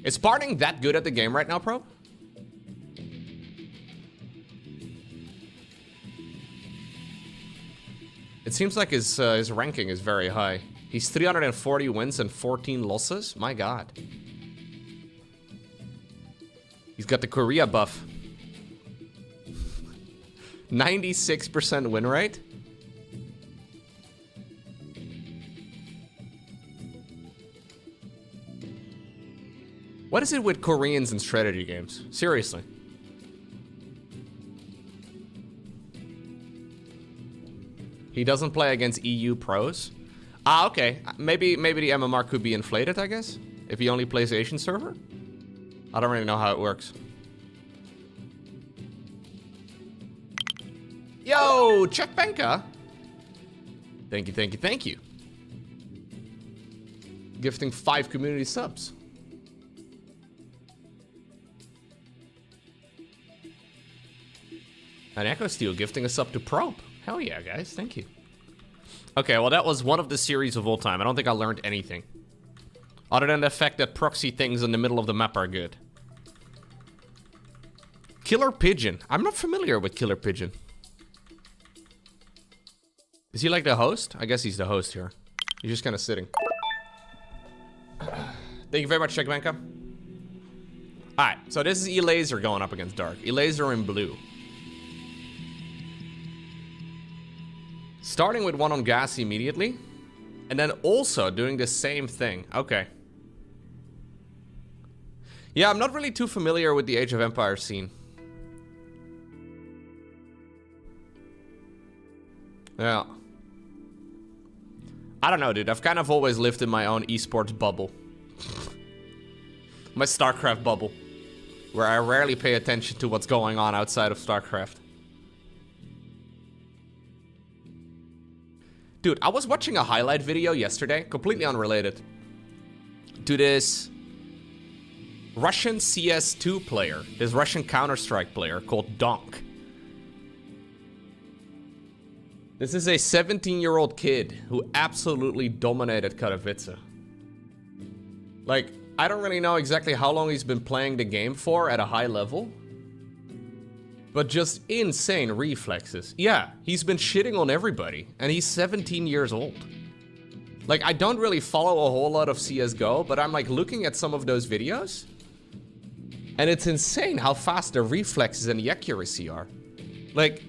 Is Sparting that good at the game right now, Pro? It seems like his ranking is very high. He's 340 wins and 14 losses. My God. He's got the Korea buff. 96% win rate. What is it with Koreans in strategy games? Seriously. He doesn't play against EU pros. Ah, okay. Maybe the MMR could be inflated, I guess. If he only plays Asian server. I don't really know how it works. Yo, Czech Benka. Thank you, thank you, thank you. Gifting 5 community subs. And Echo Steel gifting a sub to Probe. Hell yeah, guys. Thank you. Okay, well, that was one of the series of all time. I don't think I learned anything. Other than the fact that proxy things in the middle of the map are good. Killer Pigeon. I'm not familiar with Killer Pigeon. Is he like the host? I guess he's the host here. He's just kind of sitting. Thank you very much, Checkbanka. Alright, so this is E-Laser going up against Dark. E-Laser in blue. Starting with one on gas immediately. And then also doing the same thing. Okay. Yeah, I'm not really too familiar with the Age of Empires scene. Yeah. I don't know, dude. I've kind of always lived in my own esports bubble. My StarCraft bubble. Where I rarely pay attention to what's going on outside of StarCraft. Dude, I was watching a highlight video yesterday, completely unrelated, to this Russian CS2 player, this Russian Counter-Strike player called Donk. This is a 17-year-old kid who absolutely dominated Katowice. Like, I don't really know exactly how long he's been playing the game for at a high level. But just insane reflexes. Yeah, he's been shitting on everybody, and he's 17 years old. Like, I don't really follow a whole lot of CSGO, but I'm like looking at some of those videos, and it's insane how fast the reflexes and the accuracy are. Like,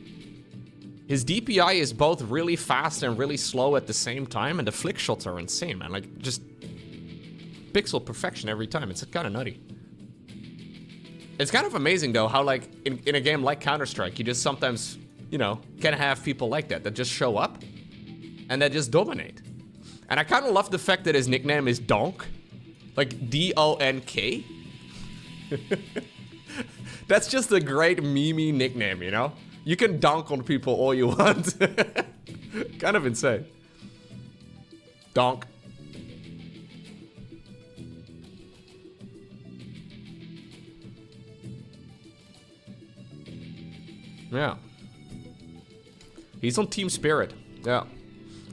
his DPI is both really fast and really slow at the same time, and the flick shots are insane, man. Like, just pixel perfection every time. It's kind of nutty. It's kind of amazing, though, how, like, in a game like Counter-Strike, you just sometimes, you know, can have people like that just show up and that just dominate. And I kind of love the fact that his nickname is Donk. Like, D-O-N-K. That's just a great meme nickname, you know? You can donk on people all you want. Kind of insane. Donk. Yeah. He's on Team Spirit. Yeah.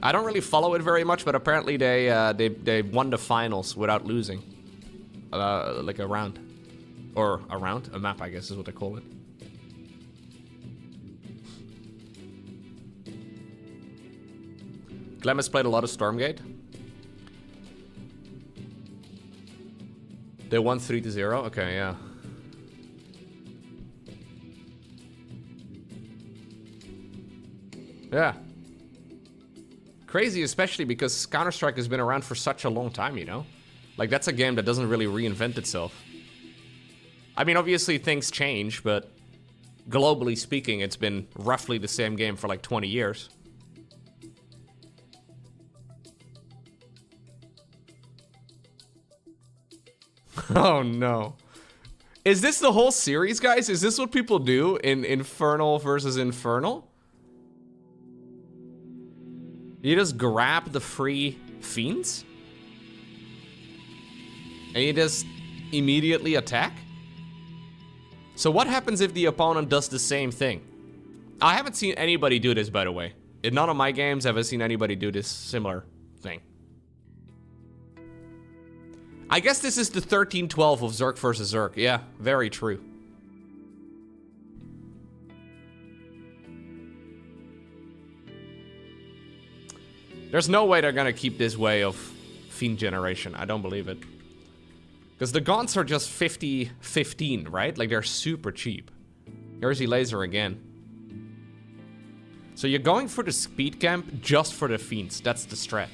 I don't really follow it very much, but apparently they won the finals without losing. Like a round. Or a round? A map, I guess is what they call it. Clem has played a lot of Stormgate. They won 3-0? Okay, yeah. Yeah. Crazy, especially because Counter-Strike has been around for such a long time, you know? Like, that's a game that doesn't really reinvent itself. I mean, obviously things change, but globally speaking, it's been roughly the same game for like 20 years. Oh no. Is this the whole series, guys? Is this what people do in Infernal versus Infernal? You just grab the free fiends? And you just immediately attack? So what happens if the opponent does the same thing? I haven't seen anybody do this, by the way. In none of my games have I seen anybody do this similar thing. I guess this is the 13-12 of Zerg versus Zerg. Yeah, very true. There's no way they're gonna keep this way of Fiend generation. I don't believe it. Because the Gaunts are just 50-15, right? Like, they're super cheap. Here's the laser again. So you're going for the speed camp just for the Fiends. That's the strat.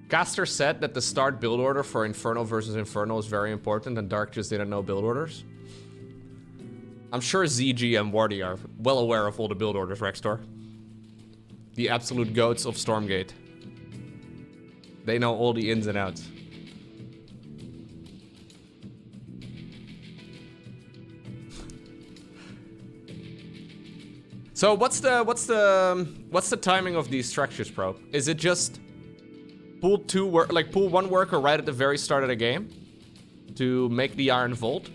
Caster said that the start build order for Infernal versus Infernal is very important, and Dark just didn't know build orders. I'm sure ZG and Wardy are well aware of all the build orders, Rextor. The absolute goats of Stormgate. They know all the ins and outs. So what's the timing of these structures, bro? Is it just pull pull one worker right at the very start of the game to make the Iron Vault?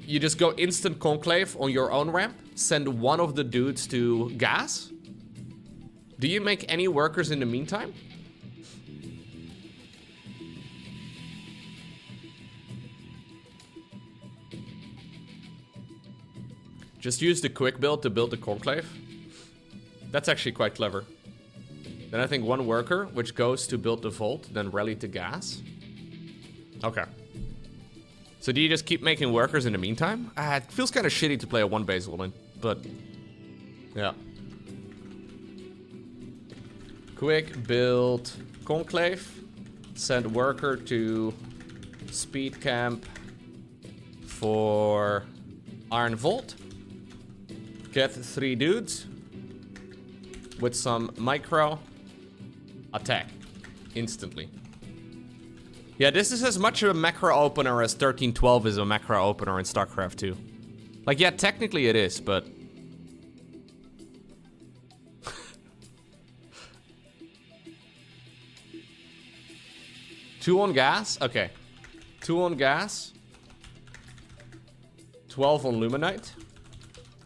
You just go instant conclave on your own ramp, send one of the dudes to gas. Do you make any workers in the meantime? Just use the quick build to build the conclave. That's actually quite clever. Then I think one worker, which goes to build the vault, then rally to gas. Okay. So do you just keep making workers in the meantime? It feels kind of shitty to play a one base wooden, but yeah. Quick build conclave. Send worker to speed camp for Iron Vault. Get 3 dudes with some micro attack instantly. Yeah, this is as much of a macro opener as 13-12 is a macro opener in StarCraft 2. Like, yeah, technically it is, but... Two on gas? Okay. 2 on gas. 12 on Luminite.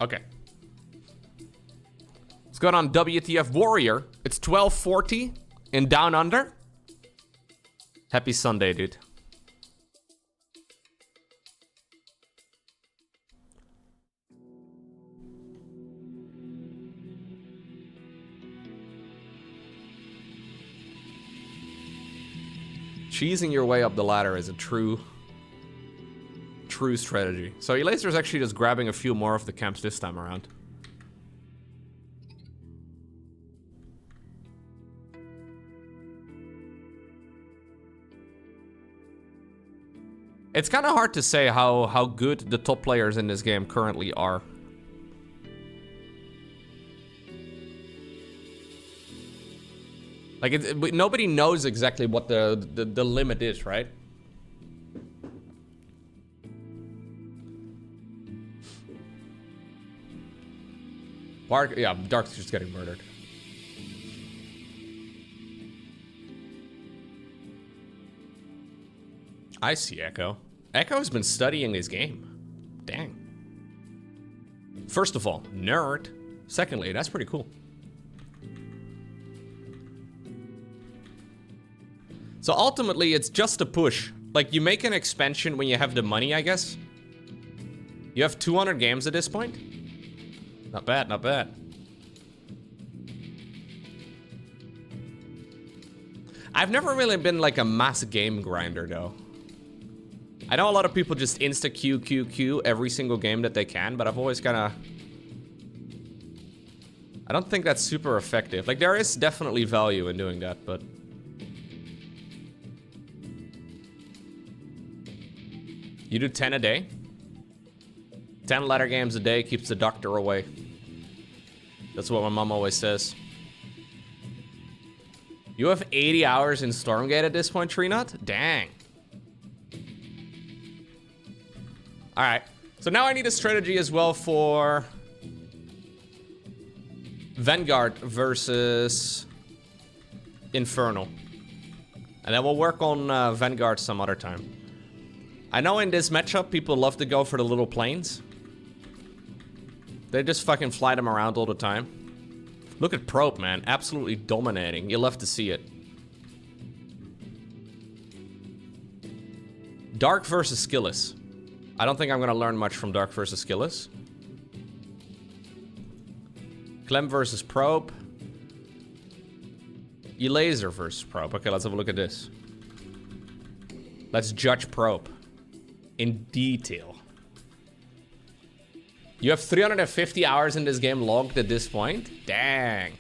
Okay. Let's go on WTF Warrior. It's 12:40 in Down Under. Happy Sunday, dude. Cheesing your way up the ladder is a true strategy. So Elaser's actually just grabbing a few more of the camps this time around. It's kind of hard to say how good the top players in this game currently are. Like, nobody knows exactly what the limit is, right? Yeah, Dark's just getting murdered. I see Echo. Echo's been studying this game. Dang. First of all, nerd. Secondly, that's pretty cool. So ultimately, it's just a push. Like, you make an expansion when you have the money, I guess. You have 200 games at this point. Not bad, not bad. I've never really been like a mass game grinder, though. I know a lot of people just insta-Q every single game that they can, but I've always kind of... I don't think that's super effective. Like, there is definitely value in doing that, but... You do 10 a day? 10 ladder games a day keeps the doctor away. That's what my mom always says. You have 80 hours in Stormgate at this point, Treenot? Dang. Alright. So now I need a strategy as well for... Vanguard versus... Infernal. And then we'll work on Vanguard some other time. I know in this matchup, people love to go for the little planes. They just fucking fly them around all the time. Look at Probe, man. Absolutely dominating. You love to see it. Dark versus Skillless. I don't think I'm gonna learn much from Dark versus Skillless. Clem versus Probe. Laser versus Probe. Okay, let's have a look at this. Let's judge Probe in detail. You have 350 hours in this game logged at this point? Dang.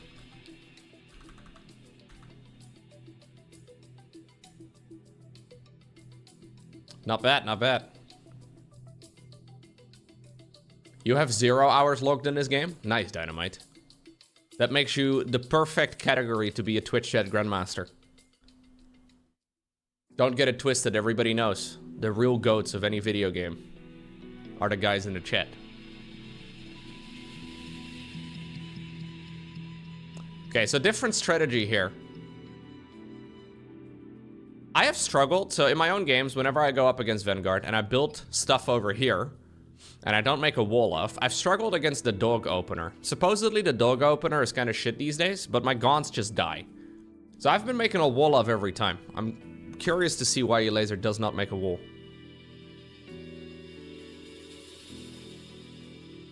Not bad, not bad. You have 0 hours logged in this game? Nice, Dynamite. That makes you the perfect category to be a Twitch chat grandmaster. Don't get it twisted, everybody knows. The real goats of any video game are the guys in the chat. Okay, so different strategy here. I have struggled, so in my own games, whenever I go up against Vanguard and I build stuff over here, and I don't make a wall of, I've struggled against the dog opener. Supposedly the dog opener is kind of shit these days, but my gaunts just die. So I've been making a wall of every time. I'm curious to see why your laser does not make a wall.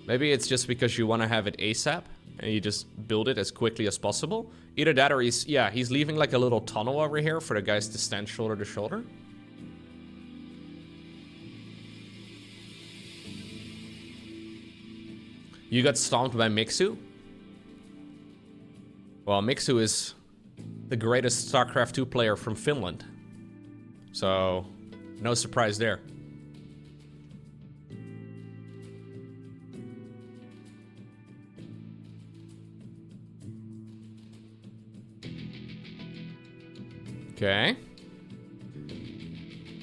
Maybe it's just because you want to have it ASAP, and you just build it as quickly as possible. Either that or he's leaving like a little tunnel over here for the guys to stand shoulder to shoulder. You got stomped by Mixu? Well, Mixu is the greatest StarCraft 2 player from Finland. So, no surprise there. Okay.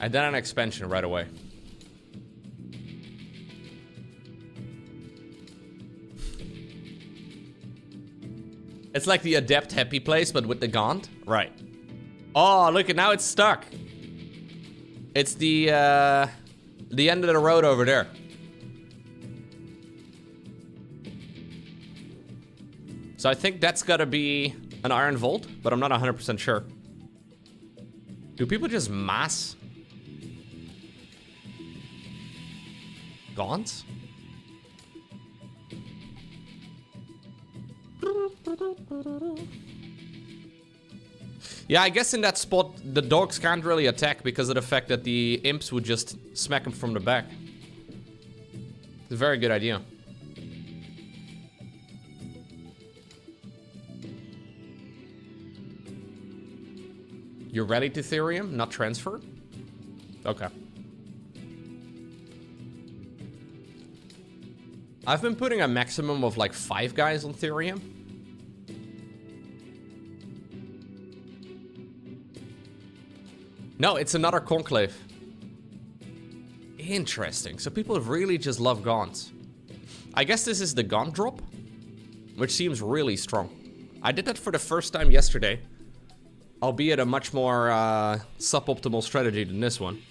I did an expansion right away. It's like the Adept Happy Place, but with the Gaunt? Right. Oh, look, now it's stuck. It's the end of the road over there. So I think that's gotta be an Iron Volt, but I'm not 100% sure. Do people just mass Gaunts? Yeah, I guess in that spot, the dogs can't really attack because of the fact that the imps would just smack them from the back. It's a very good idea. You're ready to Therium, not transfer? Okay. I've been putting a maximum of like 5 guys on Therium. No, it's another Conclave. Interesting. So people really just love Gaunts. I guess this is the Gaunt drop, which seems really strong. I did that for the first time yesterday, albeit a much more suboptimal strategy than this one.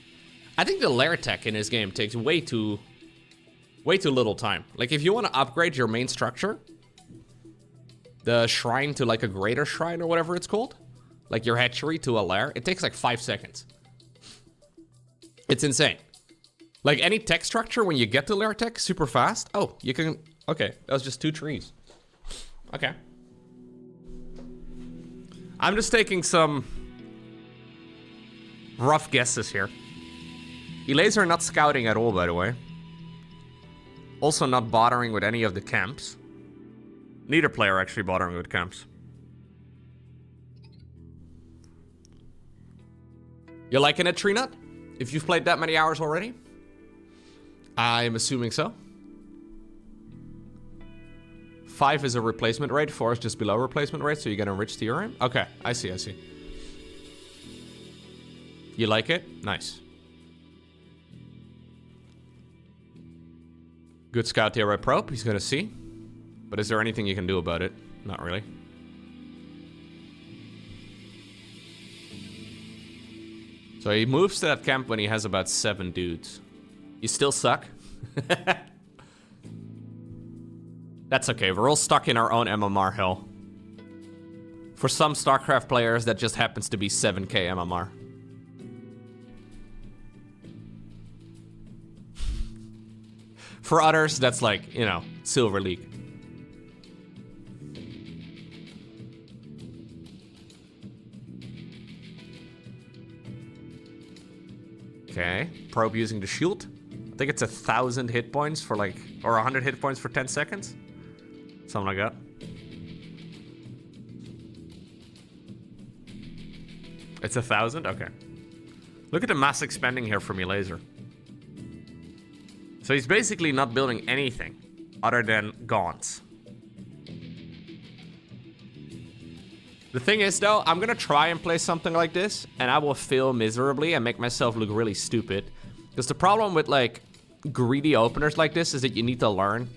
I think the lair tech in this game takes way too little time. Like, if you want to upgrade your main structure, the shrine to like a greater shrine or whatever it's called, like your hatchery to a lair, it takes like 5 seconds. It's insane. Like any tech structure, when you get to lair tech super fast, oh, you can, okay, that was just 2 trees. Okay. I'm just taking some rough guesses here. Elays are not scouting at all, by the way. Also not bothering with any of the camps. Neither player actually bothering with camps. You liking it, Tree Nut? If you've played that many hours already? I'm assuming so. 5 is a replacement rate, 4 is just below replacement rate, so you get enriched theorem? Okay, I see, I see. You like it? Nice. Good scout here by Probe, he's gonna see. But is there anything you can do about it? Not really. So So he moves to that camp when he has about 7 dudes. You still suck? That's okay, we're all stuck in our own MMR hell. For some StarCraft players, that just happens to be 7k MMR. For others, that's like, you know, Silver League. Okay, probe using the shield. I think it's 1,000 hit points for like, or 100 hit points for 10 seconds. Something like that. It's 1,000? Okay. Look at the mass expanding here from Laser. So he's basically not building anything other than gaunts. The thing is though, I'm gonna try and play something like this and I will fail miserably and make myself look really stupid. Because the problem with like greedy openers like this is that you need to learn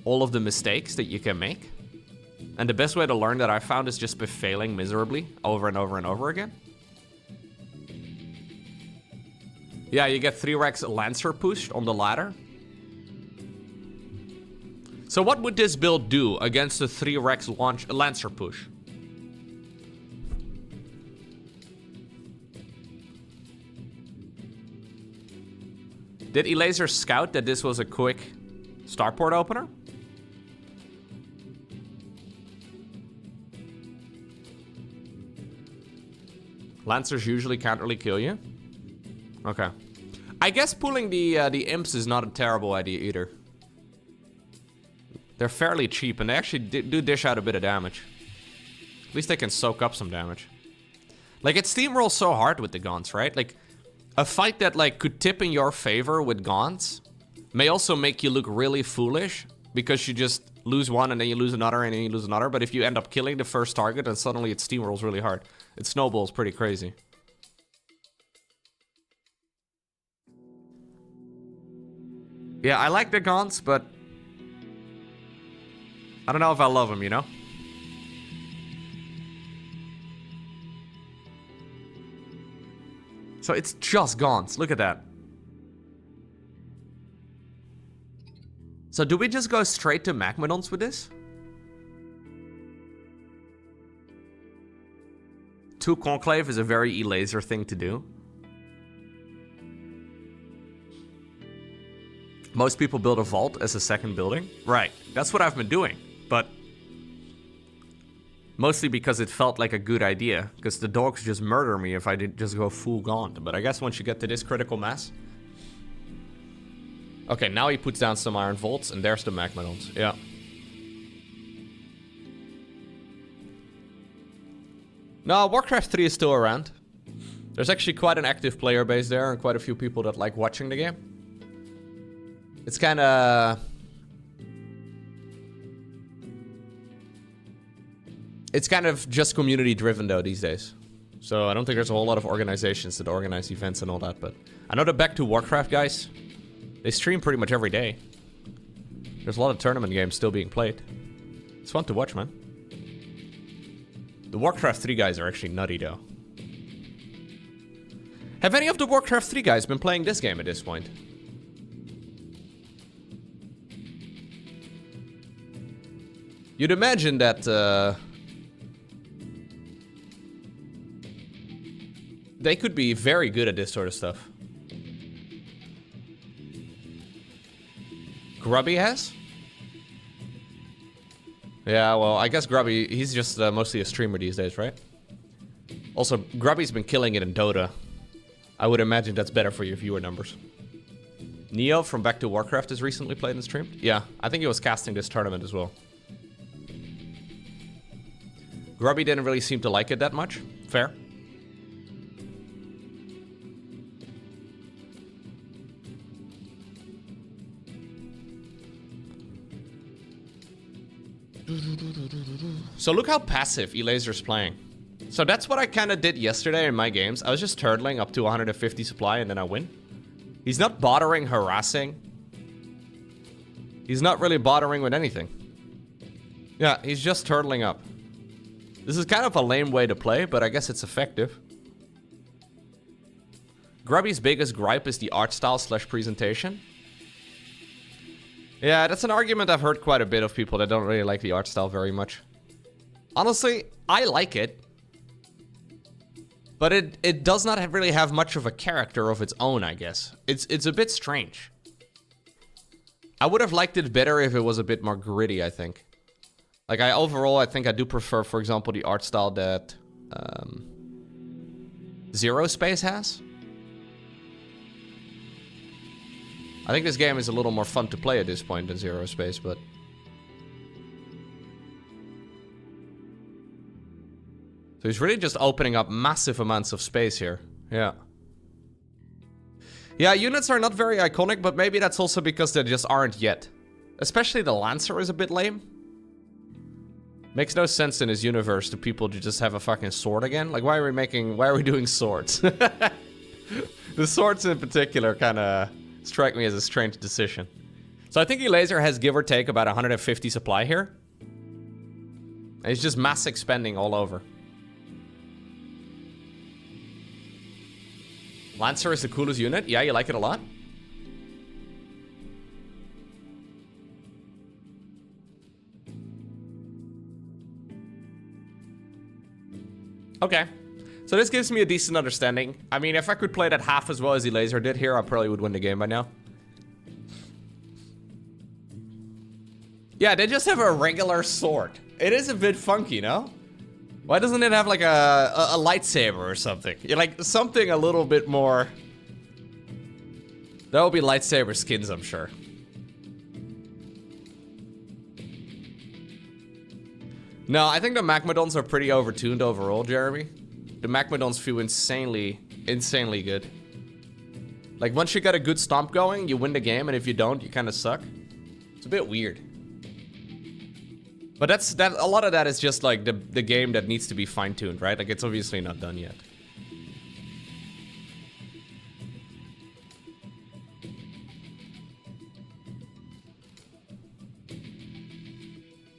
all of the mistakes that you can make. And the best way to learn that I found is just by failing miserably over and over and over again. Yeah, you get 3 racks Lancer pushed on the ladder. So what would this build do against the 3 racks Lancer push? Did Elaser scout that this was a quick starport opener? Lancers usually can't really kill you. Okay. I guess pulling the imps is not a terrible idea either. They're fairly cheap and they actually do dish out a bit of damage. At least they can soak up some damage. Like it steamrolls so hard with the gaunts, right? Like a fight that like could tip in your favor with gaunts may also make you look really foolish because you just lose one and then you lose another and then you lose another. But if you end up killing the first target and suddenly it steamrolls really hard. It snowballs pretty crazy. Yeah, I like the gaunts, but I don't know if I love them, you know? So it's just gaunts. Look at that. So do we just go straight to Magmadons with this? 2 Conclave is a very E-laser thing to do. Most people build a vault as a second building. Right, that's what I've been doing, but mostly because it felt like a good idea, because the dogs just murder me if I did just go full gaunt. But I guess once you get to this critical mass... Okay, now he puts down some iron vaults, and there's the Magmadons. Yeah. No, Warcraft 3 is still around. There's actually quite an active player base there, and quite a few people that like watching the game. It's kinda... It's kind of just community driven though these days. So I don't think there's a whole lot of organizations that organize events and all that, but I know the Back to Warcraft guys, they stream pretty much every day. There's a lot of tournament games still being played. It's fun to watch, man. The Warcraft 3 guys are actually nutty though. Have any of the Warcraft 3 guys been playing this game at this point? You'd imagine that they could be very good at this sort of stuff. Grubby has? Yeah, well, I guess Grubby, he's just mostly a streamer these days, right? Also, Grubby's been killing it in Dota. I would imagine that's better for your viewer numbers. Neo from Back to Warcraft has recently played and streamed. Yeah, I think he was casting this tournament as well. Grubby didn't really seem to like it that much. Fair. So look how passive E-Laser's playing. So that's what I kind of did yesterday in my games. I was just turtling up to 150 supply and then I win. He's not bothering harassing. He's not really bothering with anything. Yeah, he's just turtling up. This is kind of a lame way to play, but I guess it's effective. Grubby's biggest gripe is the art style / presentation. Yeah, that's an argument I've heard quite a bit of people that don't really like the art style very much. Honestly, I like it. But it does not really have much of a character of its own, I guess. It's a bit strange. I would have liked it better if it was a bit more gritty, I think. Like, overall, I think I do prefer, for example, the art style that Zero Space has. I think this game is a little more fun to play at this point than Zero Space, but... So he's really just opening up massive amounts of space here. Yeah. Yeah, units are not very iconic, but maybe that's also because they just aren't yet. Especially the Lancer is a bit lame. Makes no sense in this universe to people to just have a fucking sword again. Like, why are we doing swords? The swords in particular kind of strike me as a strange decision. So I think Elaser has give or take about 150 supply here. And he's just mass expending all over. Lancer is the coolest unit. Yeah, you like it a lot? Okay. So this gives me a decent understanding. I mean, if I could play that half as well as Elaser did here, I probably would win the game by now. Yeah, they just have a regular sword. It is a bit funky, no? Why doesn't it have like a lightsaber or something? You're like something a little bit more... There will be lightsaber skins, I'm sure. No, I think the Magmadons are pretty overtuned overall, Jeremy. The Magmadons feel insanely good. Like, once you got a good stomp going, you win the game, and if you don't, you kind of suck. It's a bit weird. But a lot of that is just like the game that needs to be fine-tuned, right? Like, it's obviously not done yet.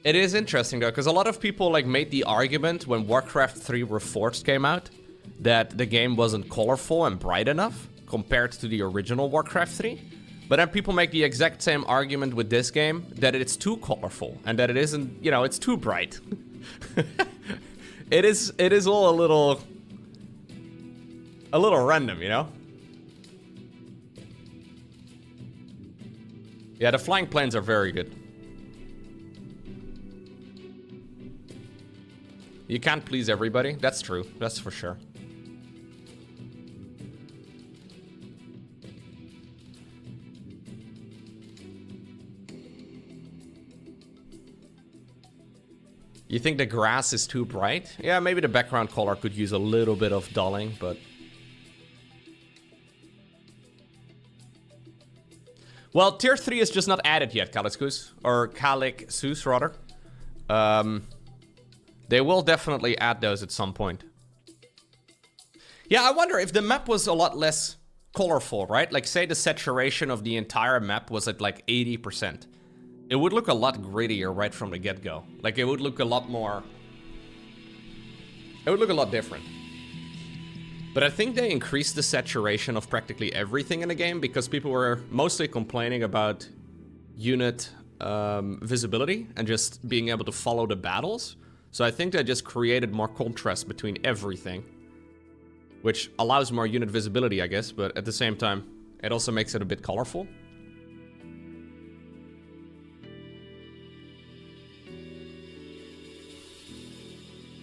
It is interesting though, because a lot of people like made the argument when Warcraft 3 Reforged came out that the game wasn't colorful and bright enough compared to the original Warcraft 3. But then people make the exact same argument with this game, that it's too colorful and that it isn't, you know, it's too bright. It is all a little random, you know? Yeah, the flying planes are very good. You can't please everybody. That's true. That's for sure. You think the grass is too bright? Yeah, maybe the background color could use a little bit of dulling, but... Well, tier 3 is just not added yet, Calixus. Or Calixus, rather. They will definitely add those at some point. Yeah, I wonder if the map was a lot less colorful, right? Like, say the saturation of the entire map was at like 80%. It would look a lot grittier right from the get-go. Like, it would look a lot more... It would look a lot different. But I think they increased the saturation of practically everything in the game because people were mostly complaining about unit visibility and just being able to follow the battles. So I think they just created more contrast between everything, which allows more unit visibility, I guess, but at the same time, it also makes it a bit colorful.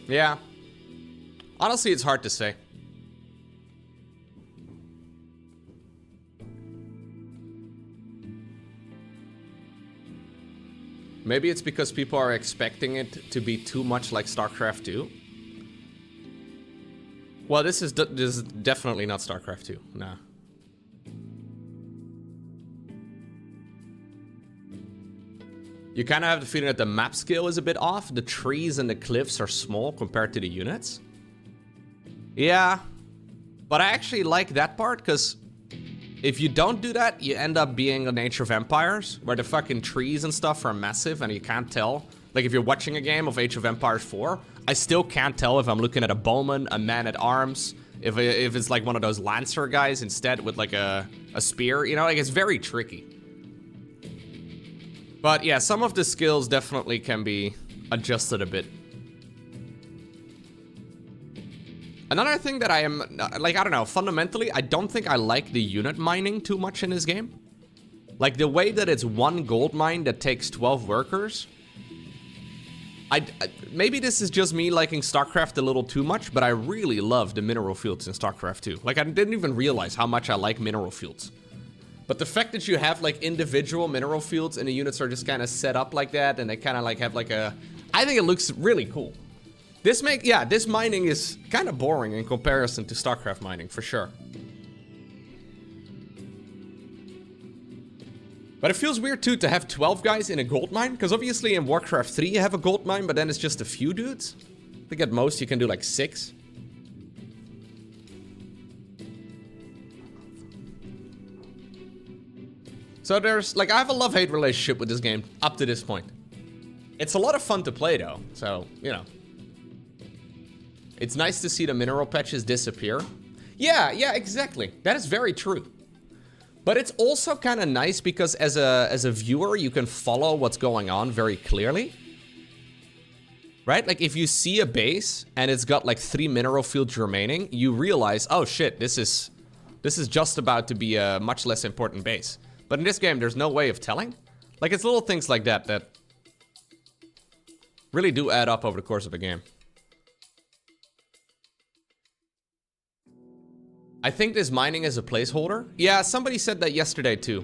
Yeah. Honestly, it's hard to say. Maybe it's because people are expecting it to be too much like StarCraft 2. Well, this is definitely not StarCraft 2. Nah. You kind of have the feeling that the map scale is a bit off. The trees and the cliffs are small compared to the units. Yeah. But I actually like that part because if you don't do that, you end up being an Age of Empires, where the fucking trees and stuff are massive and you can't tell. Like, if you're watching a game of Age of Empires 4, I still can't tell if I'm looking at a bowman, a man-at-arms, if it's like one of those Lancer guys instead with like a spear, you know, like it's very tricky. But yeah, some of the skills definitely can be adjusted a bit. Another thing that I am, like, I don't know, fundamentally, I don't think I like the unit mining too much in this game. Like, the way that it's one gold mine that takes 12 workers. Maybe this is just me liking StarCraft a little too much, but I really love the mineral fields in StarCraft 2. Like, I didn't even realize how much I like mineral fields. But the fact that you have, like, individual mineral fields and the units are just kind of set up like that, and they kind of, like, have, like, a... I think it looks really cool. This mining is kind of boring in comparison to StarCraft mining, for sure. But it feels weird, too, to have 12 guys in a gold mine, because obviously in Warcraft 3 you have a gold mine, but then it's just a few dudes. I think at most you can do, like, 6. So there's, like, I have a love-hate relationship with this game up to this point. It's a lot of fun to play, though, so, you know. It's nice to see the mineral patches disappear. Yeah, exactly. That is very true. But it's also kind of nice because as a viewer, you can follow what's going on very clearly. Right? Like, if you see a base and it's got, like, 3 mineral fields remaining, you realize, oh, shit, this is just about to be a much less important base. But in this game, there's no way of telling. Like, it's little things like that that really do add up over the course of a game. I think this mining is a placeholder. Yeah, somebody said that yesterday too.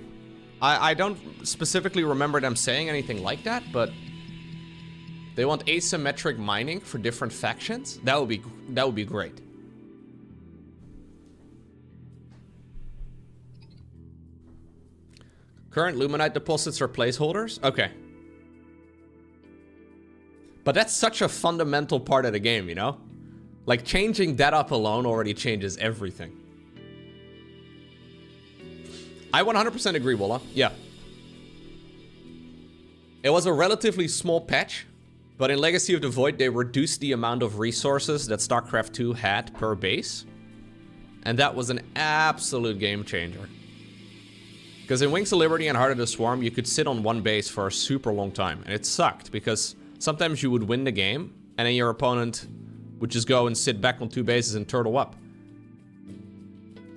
I don't specifically remember them saying anything like that, but they want asymmetric mining for different factions. That would be great. Current Luminite deposits are placeholders? Okay. But that's such a fundamental part of the game, you know? Like, changing that up alone already changes everything. I 100% agree, Walla. Yeah. It was a relatively small patch, but in Legacy of the Void, they reduced the amount of resources that StarCraft 2 had per base. And that was an absolute game changer. Because in Wings of Liberty and Heart of the Swarm, you could sit on one base for a super long time. And it sucked, because sometimes you would win the game, and then your opponent would just go and sit back on 2 bases and turtle up.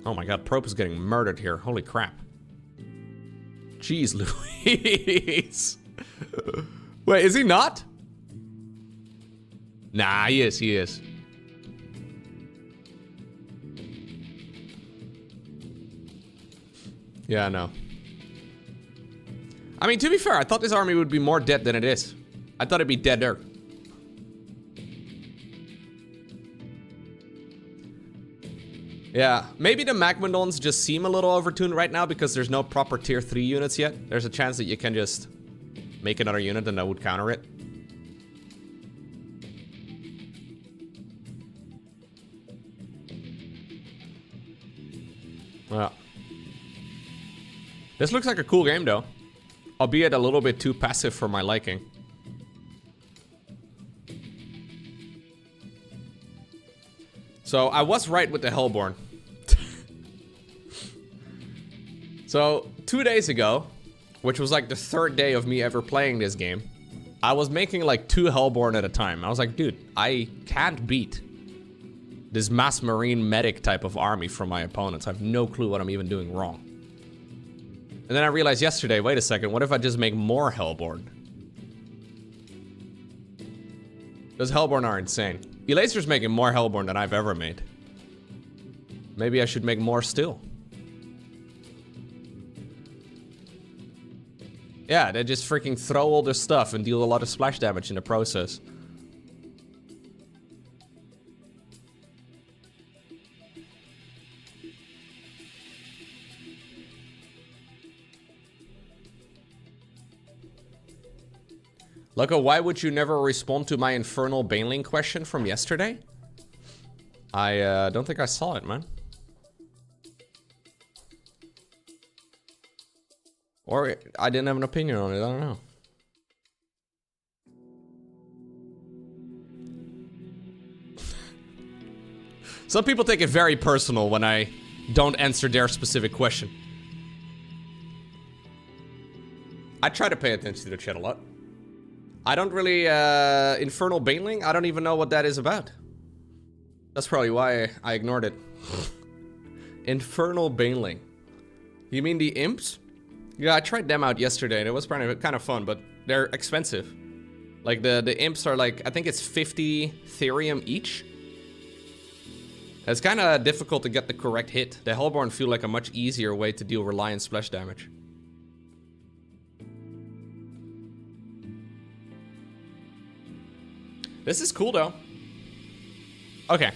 Oh my god, Prope is getting murdered here. Holy crap. Jeez Louise. Wait, is he not? Nah, he is. Yeah, I know. I mean, to be fair, I thought this army would be more dead than it is. I thought it'd be deader. Yeah, maybe the Magmadons just seem a little overtuned right now because there's no proper tier 3 units yet. There's a chance that you can just make another unit and that would counter it. Well, this looks like a cool game though, albeit a little bit too passive for my liking. So, I was right with the Hellborn. So, 2 days ago, which was like the 3rd day of me ever playing this game, I was making like 2 Hellborn at a time. I was like, dude, I can't beat this mass marine medic type of army from my opponents. I have no clue what I'm even doing wrong. And then I realized yesterday, wait a second, what if I just make more Hellborn? Those Hellborn are insane. Elaser's making more Hellborn than I've ever made. Maybe I should make more still. Yeah, they just freaking throw all their stuff and deal a lot of splash damage in the process. Lowko, why would you never respond to my Infernal Baneling question from yesterday? I don't think I saw it, man. Or I didn't have an opinion on it, I don't know. Some people take it very personal when I don't answer their specific question. I try to pay attention to the chat a lot. I don't really, Infernal bailing, I don't even know what that is about. That's probably why I ignored it. Infernal bailing. You mean the imps? Yeah, I tried them out yesterday and it was kind of fun, but they're expensive. Like the imps are like, I think it's 50 Therium each. It's kind of difficult to get the correct hit. The Hellborn feel like a much easier way to deal reliant splash damage. This is cool though. Okay,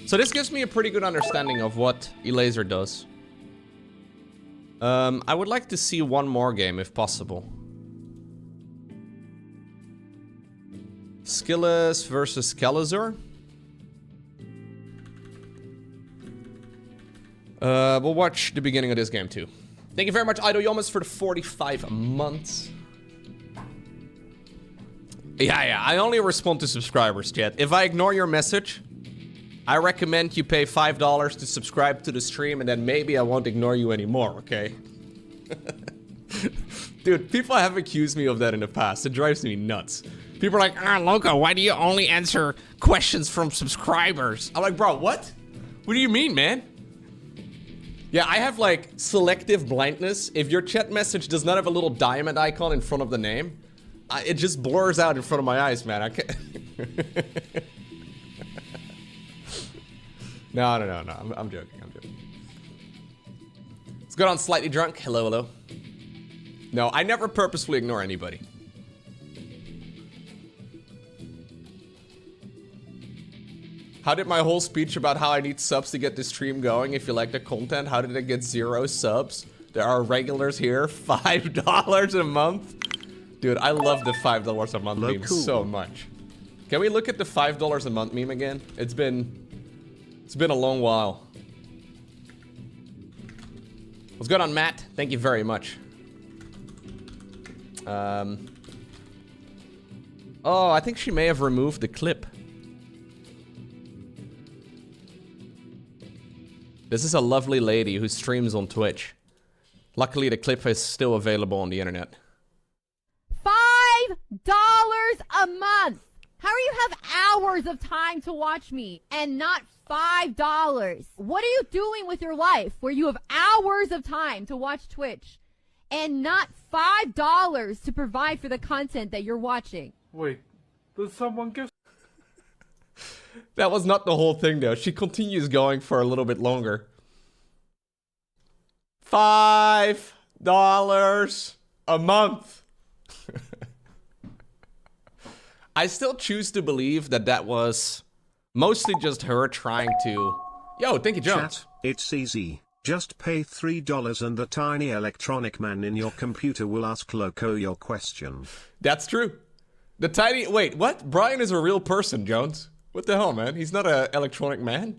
so this gives me a pretty good understanding of what Elaser does. I would like to see one more game if possible. Skillus versus Calazur. We'll watch the beginning of this game too. Thank you very much, Ido Yomas, for the 45 months. Yeah, I only respond to subscribers, chat. If I ignore your message, I recommend you pay $5 to subscribe to the stream, and then maybe I won't ignore you anymore, okay? Dude, people have accused me of that in the past. It drives me nuts. People are like, Lowko, why do you only answer questions from subscribers? I'm like, bro, what? What do you mean, man? Yeah, I have, like, selective blindness. If your chat message does not have a little diamond icon in front of the name, it just blurs out in front of my eyes, man. I can't. No. I'm joking. Let's go on Slightly Drunk. Hello. No, I never purposefully ignore anybody. How did my whole speech about how I need subs to get this stream going, if you like the content, how did it get 0 subs? There are regulars here, $5 a month. Dude, I love the $5 a month meme so much. Can we look at the $5 a month meme again? It's been a long while. What's going on, Matt? Thank you very much. Oh, I think she may have removed the clip. This is a lovely lady who streams on Twitch. Luckily, the clip is still available on the internet. $5 a month! How do you have hours of time to watch me and not $5? What are you doing with your life where you have hours of time to watch Twitch and not $5 to provide for the content that you're watching? Wait, did someone give... That was not the whole thing, though. She continues going for a little bit longer. $5 a month. I still choose to believe that that was mostly just her trying to... Yo, thank you, Jones. Chat, it's easy. Just pay $3 and the tiny electronic man in your computer will ask Lowko your question. That's true. The tiny... Wait, what? Brian is a real person, Jones. What the hell, man? He's not an electronic man.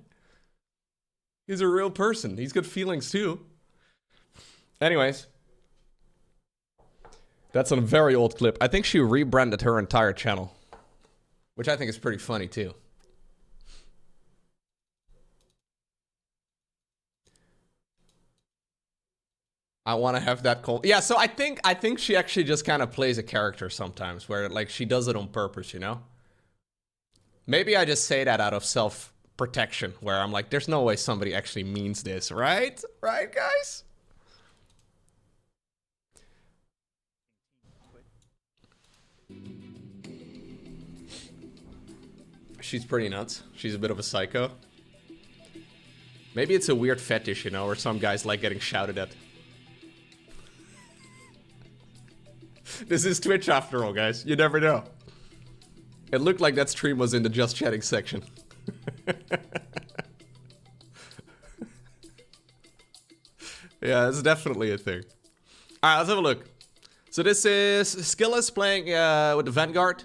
He's a real person. He's got feelings, too. Anyways. That's a very old clip. I think she rebranded her entire channel. Which I think is pretty funny, too. I want to have that call. Yeah, so I think she actually just kind of plays a character sometimes. Where, like, she does it on purpose, you know? Maybe I just say that out of self-protection, where I'm like, there's no way somebody actually means this, right? Right, guys? She's pretty nuts. She's a bit of a psycho. Maybe it's a weird fetish, you know, where some guys like getting shouted at. This is Twitch after all, guys. You never know. It looked like that stream was in the just chatting section. Yeah, it's definitely a thing. Alright, let's have a look. So this is Skillus playing with the Vanguard.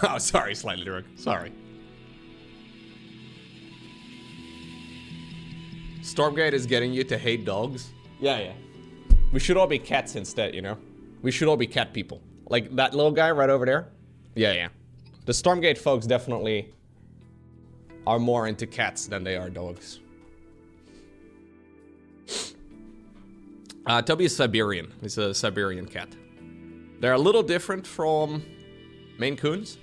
Oh, sorry, slightly drunk. Sorry. Stormgate is getting you to hate dogs. Yeah. We should all be cats instead, you know? We should all be cat people. Like that little guy right over there? Yeah. The Stormgate folks definitely are more into cats than they are dogs. Toby is Siberian. He's a Siberian cat. They're a little different from Maine Coons.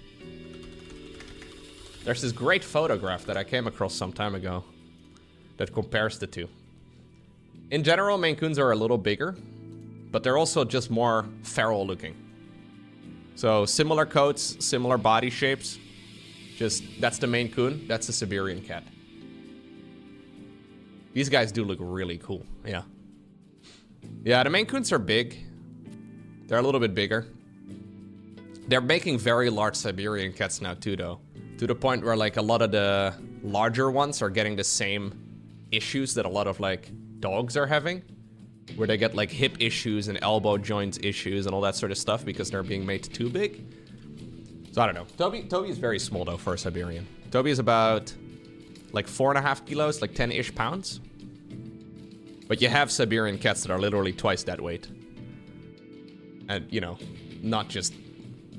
There's this great photograph that I came across some time ago that compares the two. In general, Maine Coons are a little bigger, but they're also just more feral looking. So similar coats, similar body shapes. Just, that's the Maine Coon, that's the Siberian cat. These guys do look really cool, yeah. Yeah, the Maine Coons are big. They're a little bit bigger. They're making very large Siberian cats now too, though. To the point where, like, a lot of the larger ones are getting the same issues that a lot of, like, dogs are having. Where they get, like, hip issues and elbow joints issues and all that sort of stuff because they're being made too big. So, I don't know. Toby is very small, though, for a Siberian. Toby is about, like, 4.5 kilos, like 10-ish pounds. But you have Siberian cats that are literally twice that weight. And, you know, not just,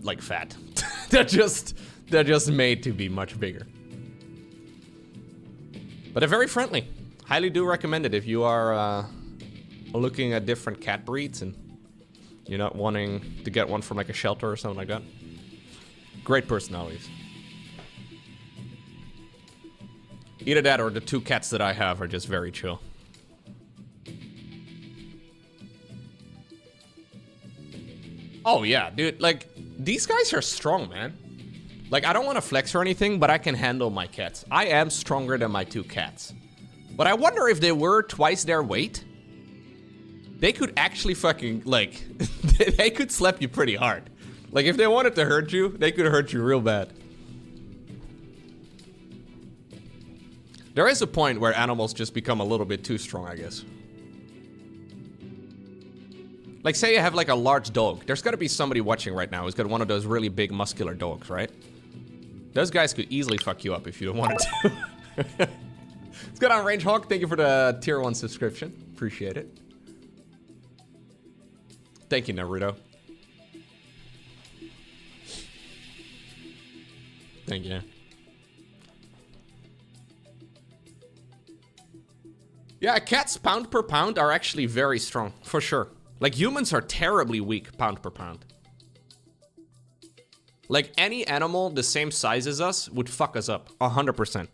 like, fat. They're just made to be much bigger. But they're very friendly. Highly do recommend it if you are looking at different cat breeds and you're not wanting to get one from, like, a shelter or something like that. Great personalities. Either that or the two cats that I have are just very chill. Oh yeah, dude, like, these guys are strong, man. Like, I don't want to flex or anything, but I can handle my cats. I am stronger than my two cats. But I wonder if they were twice their weight, they could actually fucking, like, they could slap you pretty hard. Like, if they wanted to hurt you, they could hurt you real bad. There is a point where animals just become a little bit too strong, I guess. Like, say you have, like, a large dog. There's gotta be somebody watching right now who's got one of those really big, muscular dogs, right? Those guys could easily fuck you up if you wanted to. What's good on Range Hawk? Thank you for the tier 1 subscription. Appreciate it. Thank you, Naruto. Thank you. Yeah, cats pound per pound are actually very strong, for sure. Like, humans are terribly weak pound per pound. Like, any animal the same size as us would fuck us up, 100%.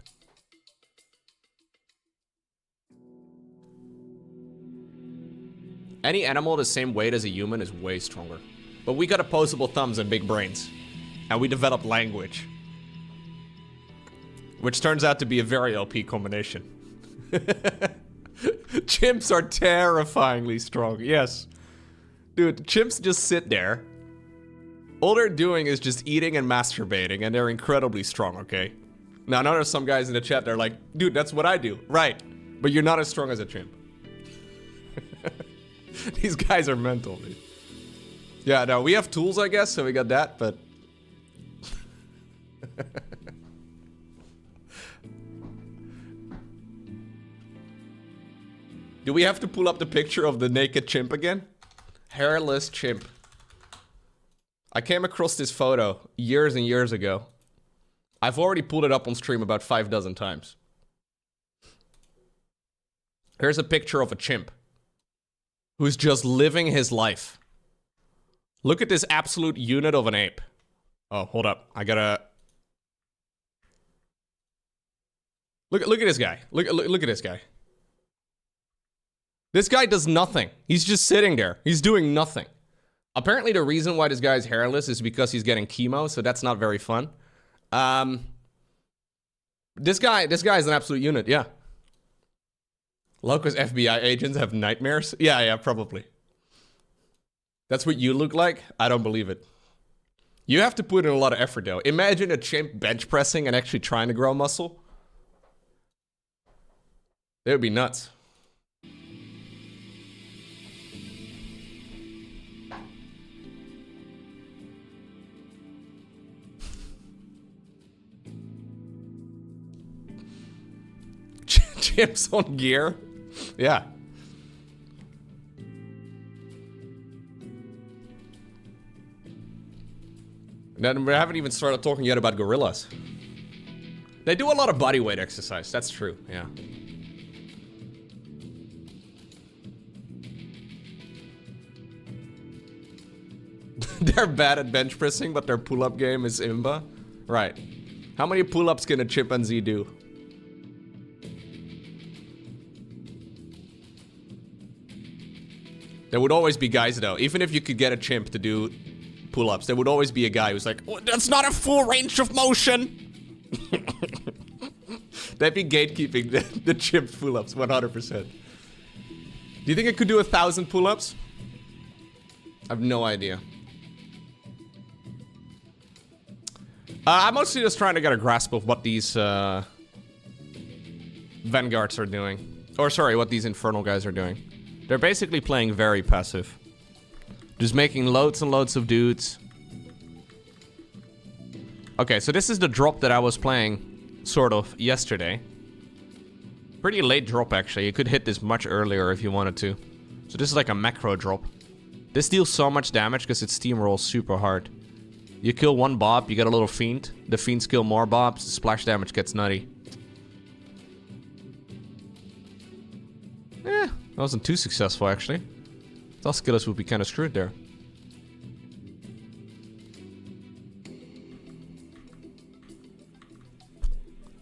Any animal the same weight as a human is way stronger. But we got opposable thumbs and big brains. And we develop language. Which turns out to be a very OP combination. Chimps are terrifyingly strong, yes. Dude, chimps just sit there. All they're doing is just eating and masturbating, and they're incredibly strong, okay? Now, I know there's some guys in the chat that are like, dude, that's what I do. Right, but you're not as strong as a chimp. These guys are mental, dude. Yeah, no, we have tools, I guess, so we got that, but... Do we have to pull up the picture of the naked chimp again? Hairless chimp. I came across this photo years and years ago. I've already pulled it up on stream about 5 dozen times. Here's a picture of a chimp who's just living his life. Look at this absolute unit of an ape. Oh, hold up. I gotta... Look at this guy. Look at this guy. This guy does nothing. He's just sitting there. He's doing nothing. Apparently the reason why this guy's hairless is because he's getting chemo, so that's not very fun. This guy is an absolute unit, yeah. Lowko's FBI agents have nightmares? Yeah, probably. That's what you look like? I don't believe it. You have to put in a lot of effort, though. Imagine a chimp bench pressing and actually trying to grow muscle. It would be nuts. Chimps on gear? Yeah. And then we haven't even started talking yet about gorillas. They do a lot of body weight exercise. That's true, yeah. They're bad at bench pressing, but their pull-up game is imba. Right. How many pull-ups can a chimpanzee do? There would always be guys, though. Even if you could get a chimp to do pull-ups, there would always be a guy who's like, oh, that's not a full range of motion. They'd be gatekeeping the chimp pull-ups, 100%. Do you think it could do 1,000 pull-ups? I have no idea. I'm mostly just trying to get a grasp of what these Vanguards are doing. Or sorry, what these Infernal guys are doing. They're basically playing very passive. Just making loads and loads of dudes. Okay, so this is the drop that I was playing, sort of, yesterday. Pretty late drop, actually. You could hit this much earlier if you wanted to. So this is like a macro drop. This deals so much damage because it steamrolls super hard. You kill one Bob, you get a little Fiend. The Fiends kill more Bobs, the splash damage gets nutty. Eh, that wasn't too successful, actually. Thought Skillers would be kind of screwed there.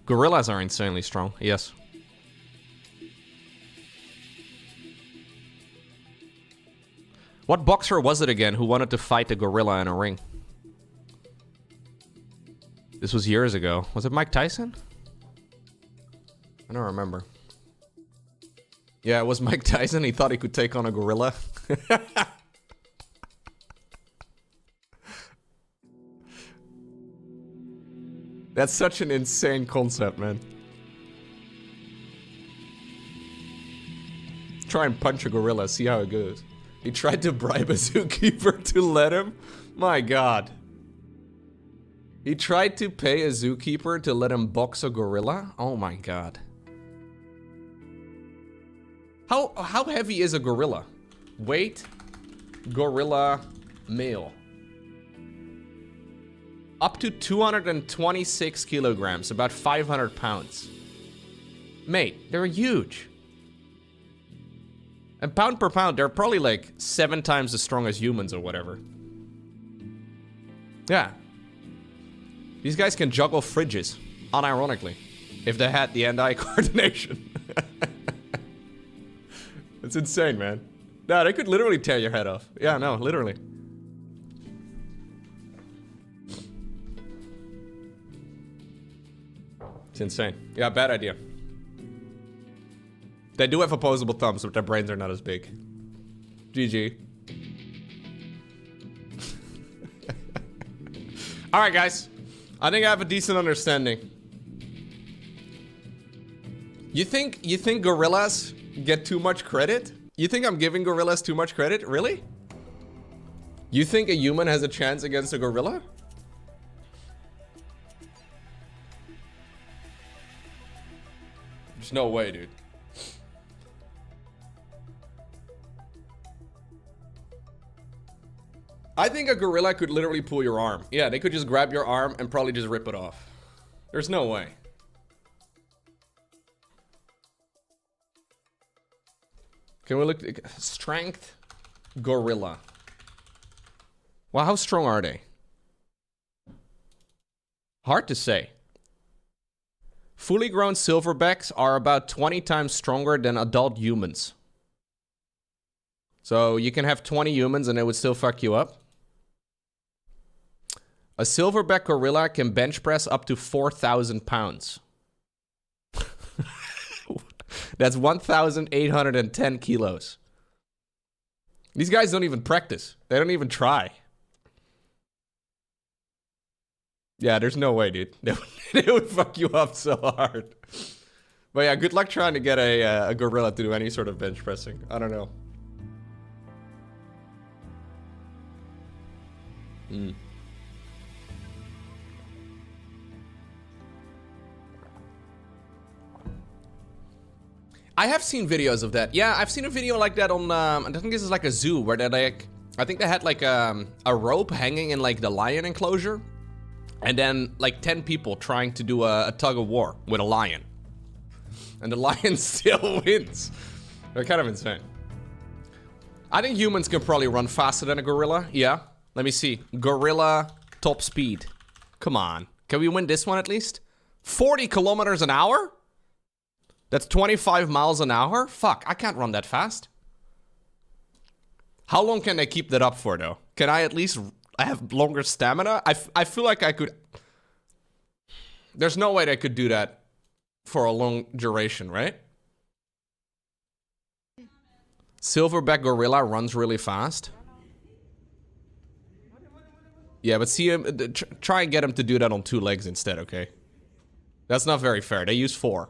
Gorillas are insanely strong, yes. What boxer was it again who wanted to fight a gorilla in a ring? This was years ago. Was it Mike Tyson? I don't remember. Yeah, it was Mike Tyson. He thought he could take on a gorilla. That's such an insane concept, man. Try and punch a gorilla, see how it goes. He tried to bribe a zookeeper to let him? My god. He tried to pay a zookeeper to let him box a gorilla? Oh my god. How heavy is a gorilla? Weight, gorilla, male. Up to 226 kilograms, about 500 pounds. Mate, they're huge. And pound per pound, they're probably like 7 times as strong as humans or whatever. Yeah. These guys can juggle fridges, unironically, if they had the hand-eye coordination. It's insane, man. No, they could literally tear your head off. Yeah, no, literally. It's insane. Yeah, bad idea. They do have opposable thumbs, but their brains are not as big. GG. Alright, guys. I think I have a decent understanding. You think gorillas get too much credit? You think I'm giving gorillas too much credit? Really? You think a human has a chance against a gorilla? There's no way, dude. I think a gorilla could literally pull your arm. Yeah, they could just grab your arm and probably just rip it off. There's no way. Can we look at strength? Gorilla. Well, how strong are they? Hard to say. Fully grown silverbacks are about 20 times stronger than adult humans. So you can have 20 humans and it would still fuck you up. A silverback gorilla can bench press up to 4,000 pounds. That's 1,810 kilos. These guys don't even practice. They don't even try. Yeah, there's no way, dude. They would fuck you up so hard. But yeah, good luck trying to get a gorilla to do any sort of bench pressing. I don't know. I have seen videos of that. Yeah, I've seen a video like that on, I think this is like a zoo where they're like, I think they had like a rope hanging in like the lion enclosure. And then like 10 people trying to do a tug of war with a lion. And the lion still wins. They're kind of insane. I think humans can probably run faster than a gorilla. Yeah. Let me see. Gorilla top speed. Come on. Can we win this one at least? 40 kilometers an hour? That's 25 miles an hour? Fuck, I can't run that fast. How long can they keep that up for though? Can I at least have longer stamina? I feel like I could... There's no way they could do that for a long duration, right? Silverback gorilla runs really fast. Yeah, but see him... Try and get him to do that on 2 legs instead, okay? That's not very fair. They use 4.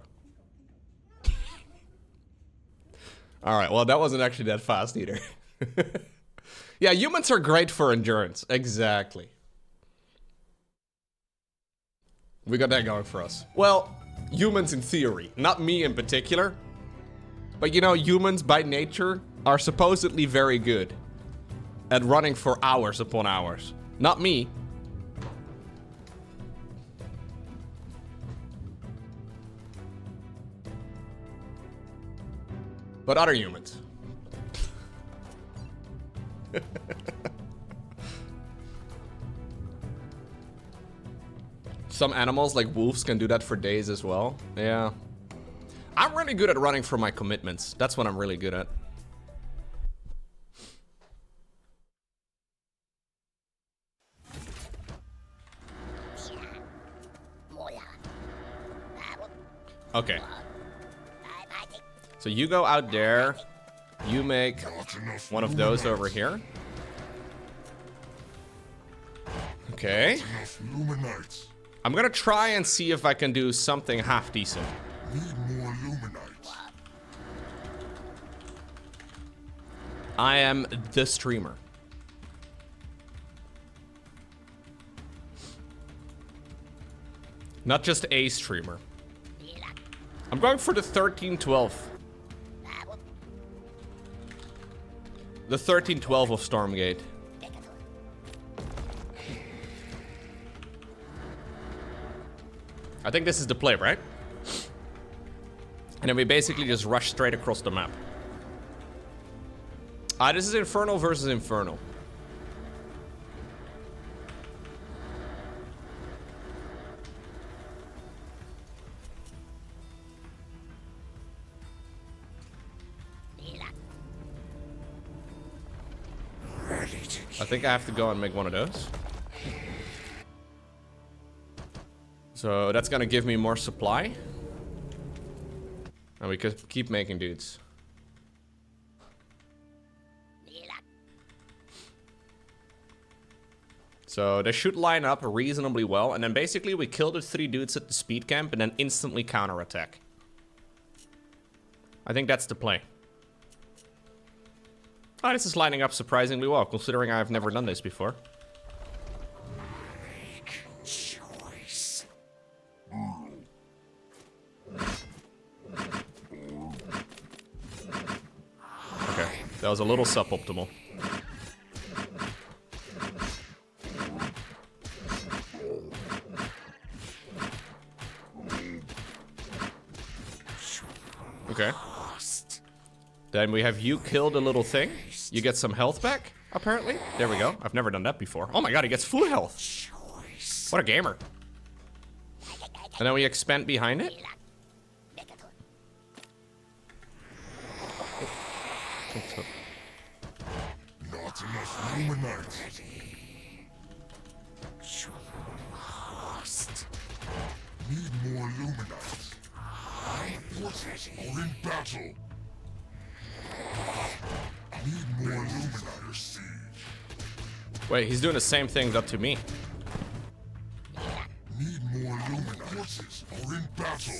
Alright, well that wasn't actually that fast either. Yeah, humans are great for endurance. Exactly. We got that going for us. Well, humans in theory. Not me in particular. But you know, humans by nature are supposedly very good at running for hours upon hours. Not me. But other humans. Some animals like wolves can do that for days as well. Yeah. I'm really good at running for my commitments. That's what I'm really good at. Okay. So you go out there. You make one of those over here. Okay. I'm gonna try and see if I can do something half decent. Need more Luminites. I am the streamer. Not just a streamer. I'm going for the 1312. The 1312 of Stormgate. I think this is the play, right? And then we basically just rush straight across the map. This is Infernal versus Infernal. I think I have to go and make one of those. So that's gonna give me more supply. And we could keep making dudes. So they should line up reasonably well. And then basically we kill the 3 dudes at the speed camp and then instantly counterattack. I think that's the play. Oh, this is lining up surprisingly well, considering I've never done this before. Choice. Okay, that was a little suboptimal. Okay. Then we have you kill the little thing. You get some health back, apparently. There we go. I've never done that before. Oh my god, he gets full health. What a gamer. And then we expand behind it. Not enough Luminites. Need more Luminites. Forces are in battle. Need more Luminites. Siege. Wait, he's doing the same thing up to me. Need more Luminites. Forces are in battle.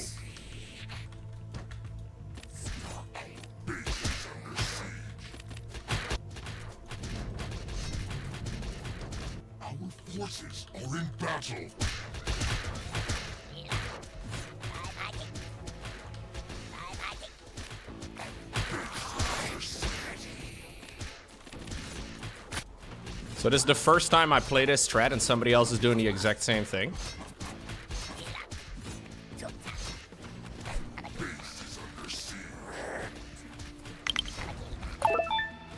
Base is under siege. Our forces are in battle. So this is the first time I play this strat and somebody else is doing the exact same thing.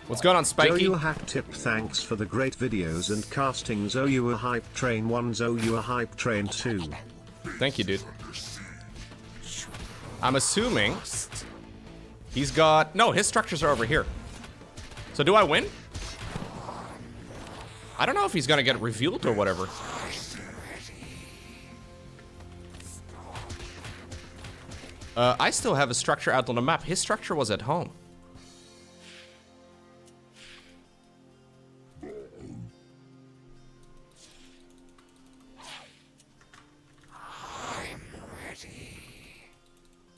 What's going on, Spiky? Joe, hack tip, thanks for the great videos and castings. Oh, you a hype train 1, oh, you a hype train 2. Thank you, dude. I'm assuming he's got... No, his structures are over here. So do I win? I don't know if he's gonna get revealed or whatever. I still have a structure out on the map. His structure was at home.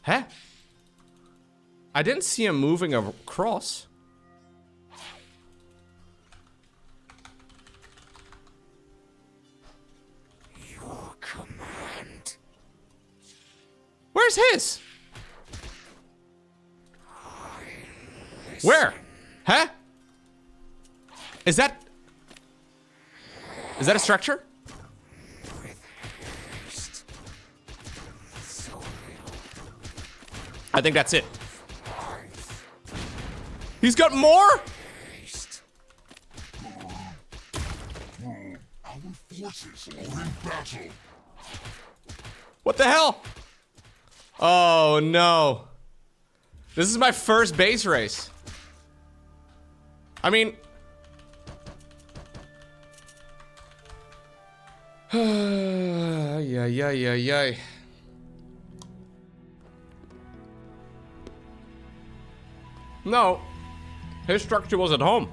Huh? I didn't see him moving across. Your command. Where's his? Where? Huh? Is that a structure? I think that's it. He's got more? Our forces are in battle. What the hell? Oh no. This is my first base race. I mean... yeah. No, his structure was at home.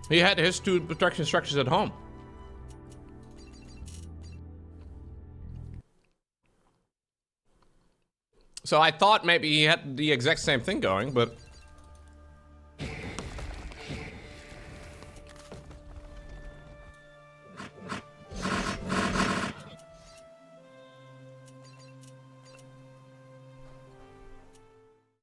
He had his 2 protection structures at home. So I thought maybe he had the exact same thing going, but